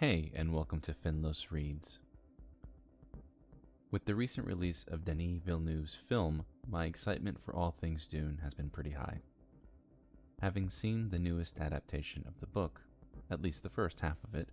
Hey, and welcome to Finlos Reads. With the recent release of Denis Villeneuve's film, my excitement for all things Dune has been pretty high. Having seen the newest adaptation of the book, at least the first half of it,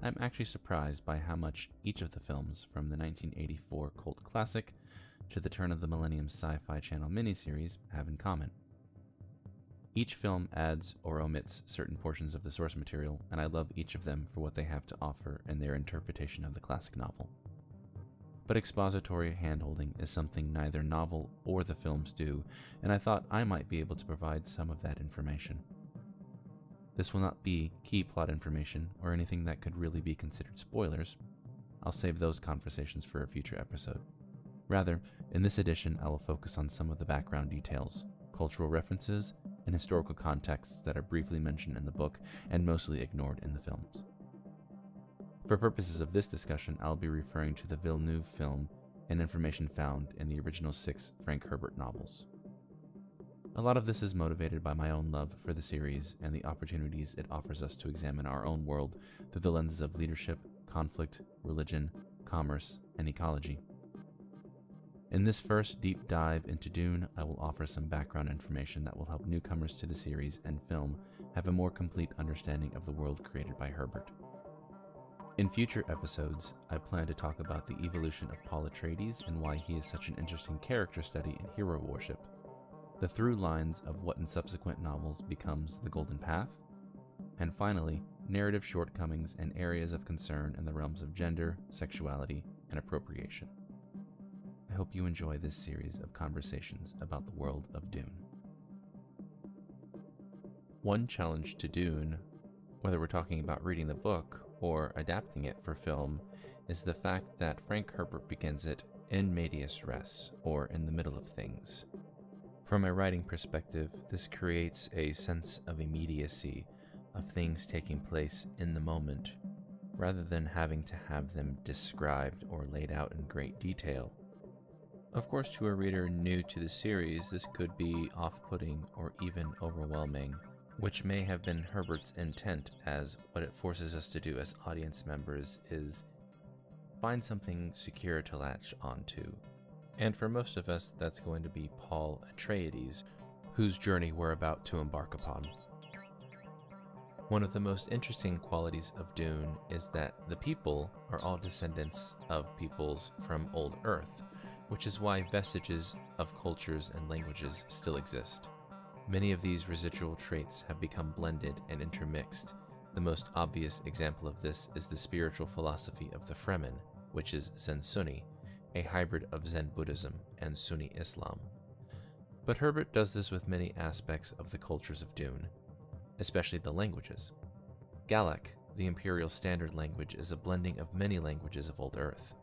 I'm actually surprised by how much each of the films, from the 1984 cult classic to the turn of the millennium sci-fi channel miniseries, have in common. Each film adds or omits certain portions of the source material, and I love each of them for what they have to offer in their interpretation of the classic novel. But expository handholding is something neither novel or the films do, and I thought I might be able to provide some of that information. This will not be key plot information or anything that could really be considered spoilers. I'll save those conversations for a future episode. Rather, in this edition, I will focus on some of the background details, cultural references, and historical contexts that are briefly mentioned in the book and mostly ignored in the films. For purposes of this discussion, I'll be referring to the Villeneuve film and information found in the original 6 Frank Herbert novels. A lot of this is motivated by my own love for the series and the opportunities it offers us to examine our own world through the lenses of leadership, conflict, religion, commerce, and ecology. In this first deep dive into Dune, I will offer some background information that will help newcomers to the series and film have a more complete understanding of the world created by Herbert. In future episodes, I plan to talk about the evolution of Paul Atreides and why he is such an interesting character study in hero worship, the through lines of what in subsequent novels becomes the Golden Path, and finally, narrative shortcomings and areas of concern in the realms of gender, sexuality, and appropriation. I hope you enjoy this series of conversations about the world of Dune. One challenge to Dune, whether we're talking about reading the book or adapting it for film, is the fact that Frank Herbert begins it in medias res, or in the middle of things. From a writing perspective, this creates a sense of immediacy, of things taking place in the moment, rather than having to have them described or laid out in great detail. Of course, to a reader new to the series, this could be off-putting or even overwhelming, which may have been Herbert's intent, as what it forces us to do as audience members is find something secure to latch onto. And for most of us, that's going to be Paul Atreides, whose journey we're about to embark upon. One of the most interesting qualities of Dune is that the people are all descendants of peoples from old Earth, which is why vestiges of cultures and languages still exist. Many of these residual traits have become blended and intermixed. The most obvious example of this is the spiritual philosophy of the Fremen, which is Zen Sunni, a hybrid of Zen Buddhism and Sunni Islam. But Herbert does this with many aspects of the cultures of Dune, especially the languages. Gallic, the imperial standard language, is a blending of many languages of Old Earth.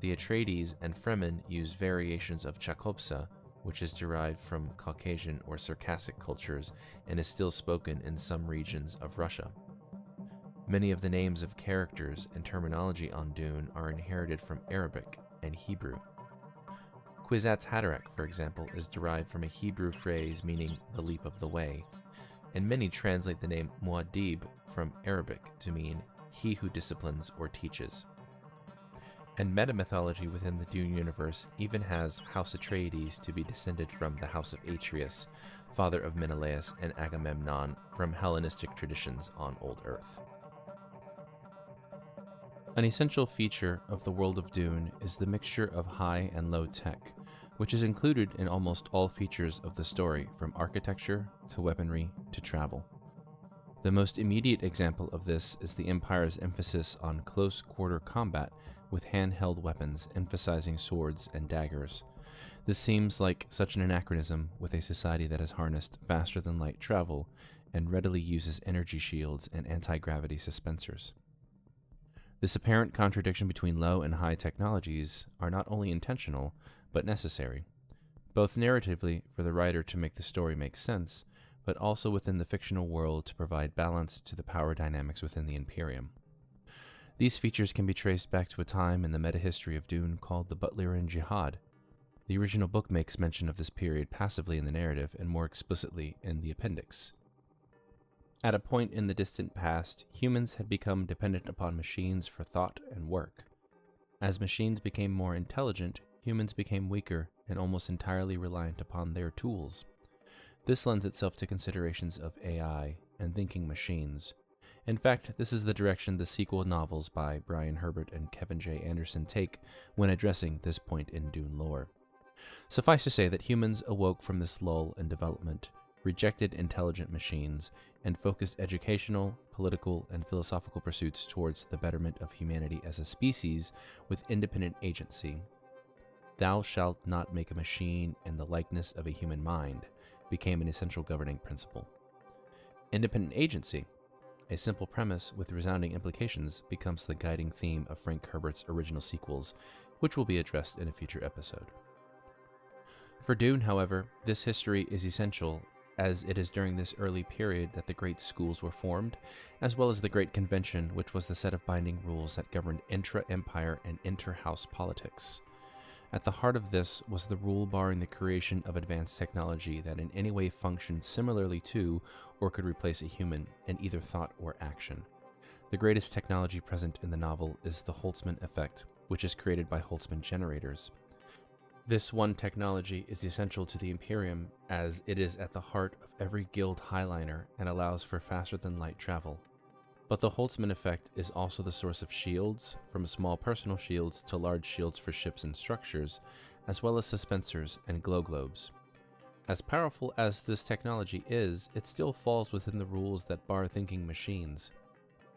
The Atreides and Fremen use variations of Chakopsa, which is derived from Caucasian or Circassic cultures and is still spoken in some regions of Russia. Many of the names of characters and terminology on Dune are inherited from Arabic and Hebrew. Kwisatz Haderach, for example, is derived from a Hebrew phrase meaning the leap of the way, and many translate the name Muad'Dib from Arabic to mean he who disciplines or teaches. And metamythology within the Dune universe even has House Atreides to be descended from the House of Atreus, father of Menelaus and Agamemnon, from Hellenistic traditions on Old Earth. An essential feature of the world of Dune is the mixture of high and low tech, which is included in almost all features of the story, from architecture to weaponry to travel. The most immediate example of this is the Empire's emphasis on close-quarter combat with handheld weapons, emphasizing swords and daggers. This seems like such an anachronism with a society that has harnessed faster-than-light travel and readily uses energy shields and anti-gravity suspensors. This apparent contradiction between low and high technologies are not only intentional, but necessary, both narratively for the writer to make the story make sense, but also within the fictional world to provide balance to the power dynamics within the Imperium. These features can be traced back to a time in the meta-history of Dune called the Butlerian Jihad. The original book makes mention of this period passively in the narrative and more explicitly in the appendix. At a point in the distant past, humans had become dependent upon machines for thought and work. As machines became more intelligent, humans became weaker and almost entirely reliant upon their tools. This lends itself to considerations of AI and thinking machines. In fact, this is the direction the sequel novels by Brian Herbert and Kevin J. Anderson take when addressing this point in Dune lore. Suffice to say that humans awoke from this lull in development, rejected intelligent machines, and focused educational, political, and philosophical pursuits towards the betterment of humanity as a species with independent agency. "Thou shalt not make a machine in the likeness of a human mind" became an essential governing principle. Independent agency, a simple premise with resounding implications, becomes the guiding theme of Frank Herbert's original sequels, which will be addressed in a future episode. For Dune, however, this history is essential, as it is during this early period that the great schools were formed, as well as the Great Convention, which was the set of binding rules that governed intra-empire and inter-house politics. At the heart of this was the rule barring the creation of advanced technology that in any way functioned similarly to or could replace a human in either thought or action. The greatest technology present in the novel is the Holtzman effect, which is created by Holtzman generators. This one technology is essential to the Imperium, as it is at the heart of every guild highliner and allows for faster-than-light travel. But the Holtzman effect is also the source of shields, from small personal shields to large shields for ships and structures, as well as suspensors and glow globes. As powerful as this technology is, it still falls within the rules that bar thinking machines.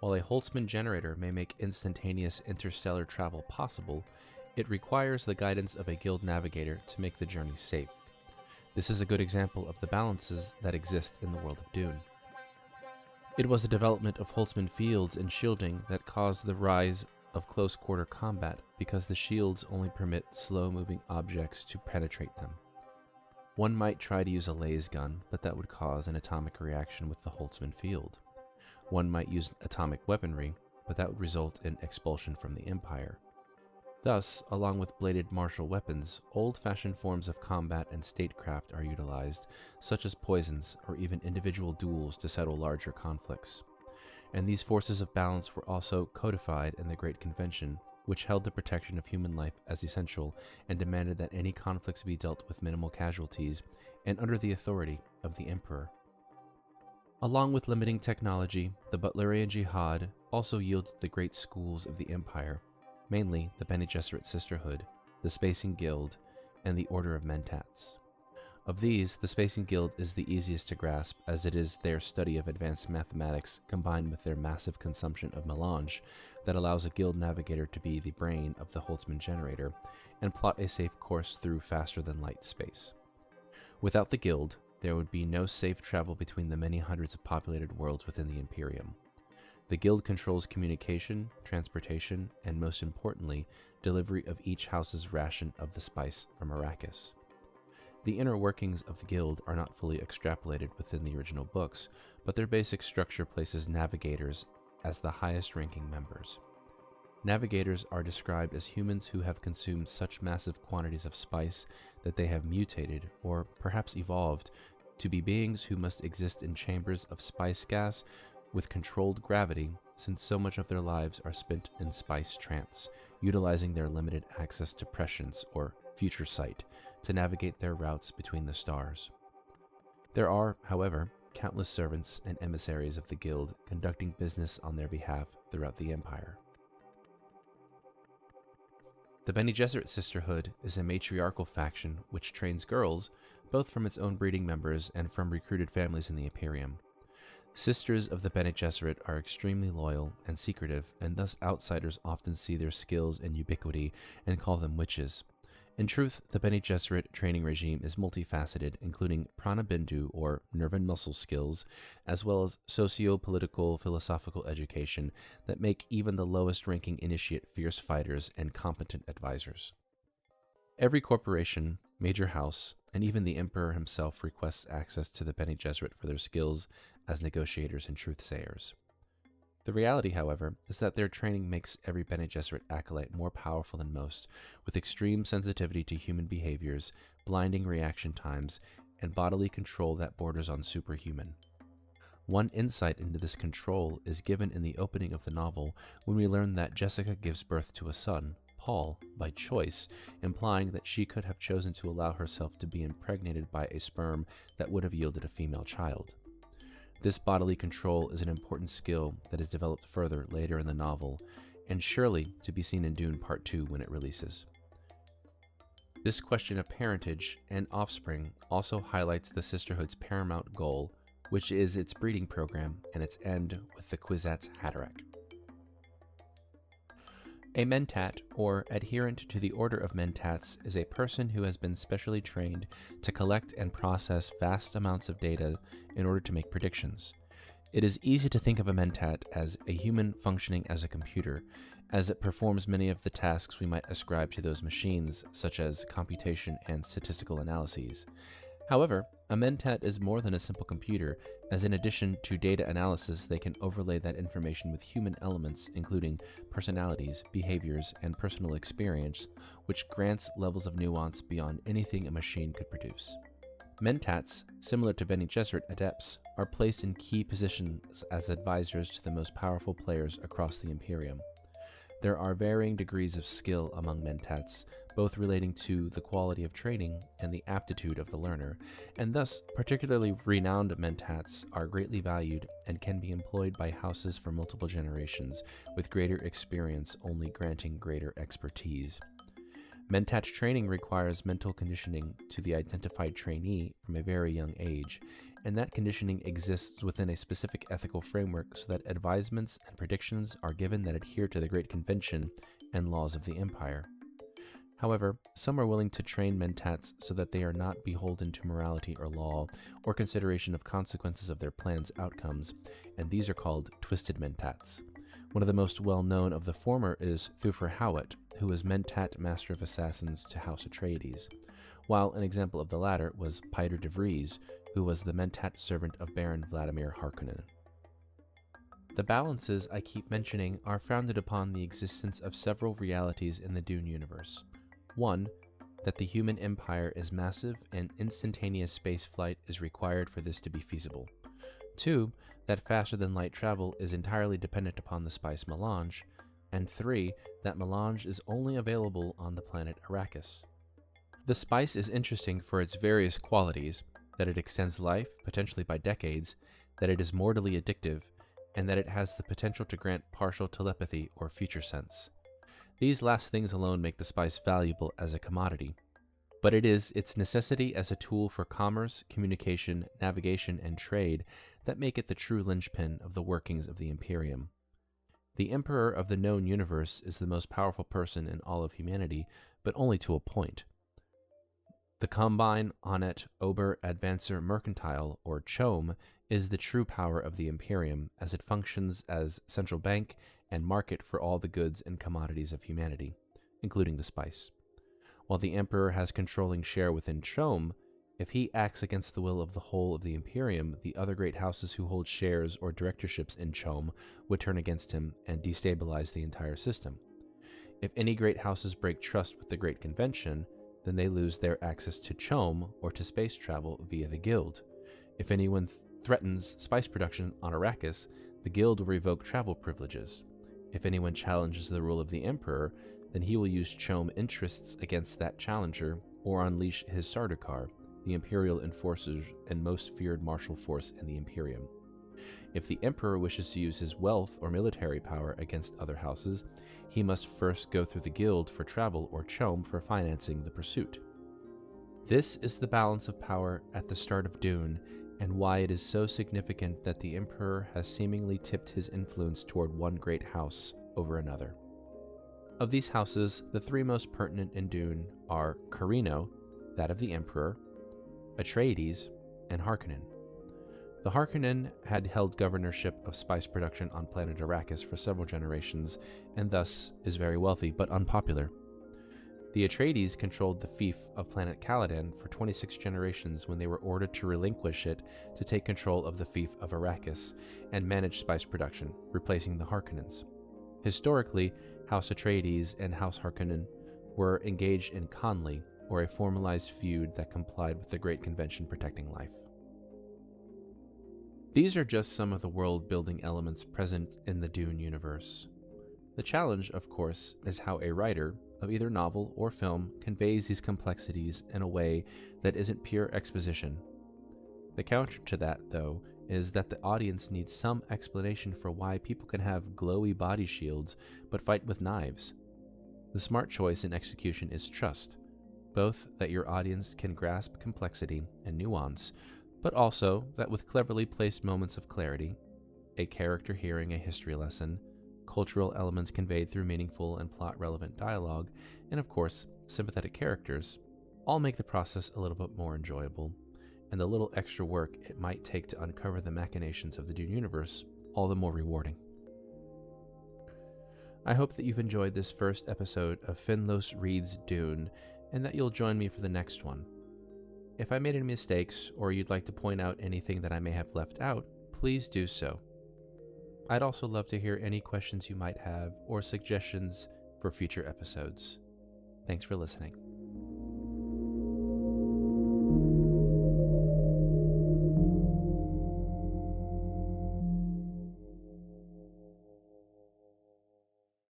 While a Holtzman generator may make instantaneous interstellar travel possible, it requires the guidance of a guild navigator to make the journey safe. This is a good example of the balances that exist in the world of Dune. It was the development of Holtzman fields and shielding that caused the rise of close-quarter combat, because the shields only permit slow-moving objects to penetrate them. One might try to use a laser gun, but that would cause an atomic reaction with the Holtzman field. One might use atomic weaponry, but that would result in expulsion from the Empire. Thus, along with bladed martial weapons, old-fashioned forms of combat and statecraft are utilized, such as poisons or even individual duels to settle larger conflicts. And these forces of balance were also codified in the Great Convention, which held the protection of human life as essential and demanded that any conflicts be dealt with minimal casualties and under the authority of the Emperor. Along with limiting technology, the Butlerian Jihad also yielded the great schools of the Empire, mainly the Bene Gesserit Sisterhood, the Spacing Guild, and the Order of Mentats. Of these, the Spacing Guild is the easiest to grasp, as it is their study of advanced mathematics combined with their massive consumption of melange that allows a guild navigator to be the brain of the Holtzman generator and plot a safe course through faster-than-light space. Without the guild, there would be no safe travel between the many hundreds of populated worlds within the Imperium. The guild controls communication, transportation, and most importantly, delivery of each house's ration of the spice from Arrakis. The inner workings of the guild are not fully extrapolated within the original books, but their basic structure places navigators as the highest-ranking members. Navigators are described as humans who have consumed such massive quantities of spice that they have mutated, or perhaps evolved, to be beings who must exist in chambers of spice gas with controlled gravity, since so much of their lives are spent in spice trance, utilizing their limited access to prescience or future sight to navigate their routes between the stars. There are, however, countless servants and emissaries of the guild conducting business on their behalf throughout the Empire. The Bene Gesserit Sisterhood is a matriarchal faction which trains girls, both from its own breeding members and from recruited families in the Imperium. Sisters of the Bene Gesserit are extremely loyal and secretive, and thus outsiders often see their skills and ubiquity and call them witches. In truth, the Bene Gesserit training regime is multifaceted, including prana bindu, or nerve and muscle skills, as well as socio-political philosophical education that make even the lowest-ranking initiate fierce fighters and competent advisors. Every corporation, major house, and even the Emperor himself requests access to the Bene Gesserit for their skills as negotiators and truth-sayers. The reality, however, is that their training makes every Bene Gesserit acolyte more powerful than most, with extreme sensitivity to human behaviors, blinding reaction times, and bodily control that borders on superhuman. One insight into this control is given in the opening of the novel when we learn that Jessica gives birth to a son, Paul, by choice, implying that she could have chosen to allow herself to be impregnated by a sperm that would have yielded a female child. This bodily control is an important skill that is developed further later in the novel, and surely to be seen in Dune Part 2 when it releases. This question of parentage and offspring also highlights the Sisterhood's paramount goal, which is its breeding program and its end with the Kwisatz Haderach. A mentat, or adherent to the Order of Mentats, is a person who has been specially trained to collect and process vast amounts of data in order to make predictions. It is easy to think of a mentat as a human functioning as a computer, as it performs many of the tasks we might ascribe to those machines, such as computation and statistical analyses. However, a mentat is more than a simple computer, as in addition to data analysis, they can overlay that information with human elements, including personalities, behaviors, and personal experience, which grants levels of nuance beyond anything a machine could produce. Mentats, similar to Bene Gesserit adepts, are placed in key positions as advisors to the most powerful players across the Imperium. There are varying degrees of skill among mentats, both relating to the quality of training and the aptitude of the learner, and thus particularly renowned mentats are greatly valued and can be employed by houses for multiple generations, with greater experience only granting greater expertise. Mentat training requires mental conditioning to the identified trainee from a very young age, and that conditioning exists within a specific ethical framework so that advisements and predictions are given that adhere to the Great Convention and laws of the Empire. However, some are willing to train mentats so that they are not beholden to morality or law, or consideration of consequences of their plan's outcomes, and these are called twisted mentats. One of the most well-known of the former is Thufir Hawat, who was mentat Master of Assassins to House Atreides, while an example of the latter was Piter de Vries, who was the mentat servant of Baron Vladimir Harkonnen. The balances I keep mentioning are founded upon the existence of several realities in the Dune universe. 1. That the human empire is massive and instantaneous spaceflight is required for this to be feasible. 2. That faster-than-light travel is entirely dependent upon the spice melange. And 3. That melange is only available on the planet Arrakis. The spice is interesting for its various qualities, that it extends life, potentially by decades, that it is mortally addictive, and that it has the potential to grant partial telepathy or future sense. These last things alone make the spice valuable as a commodity, but it is its necessity as a tool for commerce, communication, navigation, and trade that make it the true linchpin of the workings of the Imperium. The Emperor of the known universe is the most powerful person in all of humanity, but only to a point. The Combine, Onet, Ober, Advancer, Mercantile, or CHOAM, is the true power of the Imperium, as it functions as central bank and market for all the goods and commodities of humanity, including the spice. While the Emperor has controlling share within CHOAM, if he acts against the will of the whole of the Imperium, the other great houses who hold shares or directorships in CHOAM would turn against him and destabilize the entire system. If any great houses break trust with the Great Convention, then they lose their access to CHOAM or to space travel via the Guild. If anyone threatens spice production on Arrakis, the Guild will revoke travel privileges. If anyone challenges the rule of the Emperor, then he will use CHOAM interests against that challenger or unleash his Sardaukar, the Imperial enforcers and most feared martial force in the Imperium. If the Emperor wishes to use his wealth or military power against other houses, he must first go through the Guild for travel or CHOAM for financing the pursuit. This is the balance of power at the start of Dune, and why it is so significant that the Emperor has seemingly tipped his influence toward one great house over another. Of these houses, the three most pertinent in Dune are Carino, that of the Emperor, Atreides, and Harkonnen. The Harkonnen had held governorship of spice production on planet Arrakis for several generations, and thus is very wealthy but unpopular. The Atreides controlled the fief of planet Caladan for 26 generations when they were ordered to relinquish it to take control of the fief of Arrakis and manage spice production, replacing the Harkonnens. Historically, House Atreides and House Harkonnen were engaged in conly, or a formalized feud that complied with the Great Convention protecting life. These are just some of the world-building elements present in the Dune universe. The challenge, of course, is how a writer of either novel or film conveys these complexities in a way that isn't pure exposition. The counter to that, though, is that the audience needs some explanation for why people can have glowy body shields but fight with knives. The smart choice in execution is trust, both that your audience can grasp complexity and nuance, but also that with cleverly placed moments of clarity, a character hearing a history lesson, cultural elements conveyed through meaningful and plot-relevant dialogue, and of course, sympathetic characters, all make the process a little bit more enjoyable, and the little extra work it might take to uncover the machinations of the Dune universe all the more rewarding. I hope that you've enjoyed this first episode of Finlos Reads Dune, and that you'll join me for the next one. If I made any mistakes, or you'd like to point out anything that I may have left out, please do so. I'd also love to hear any questions you might have or suggestions for future episodes. Thanks for listening.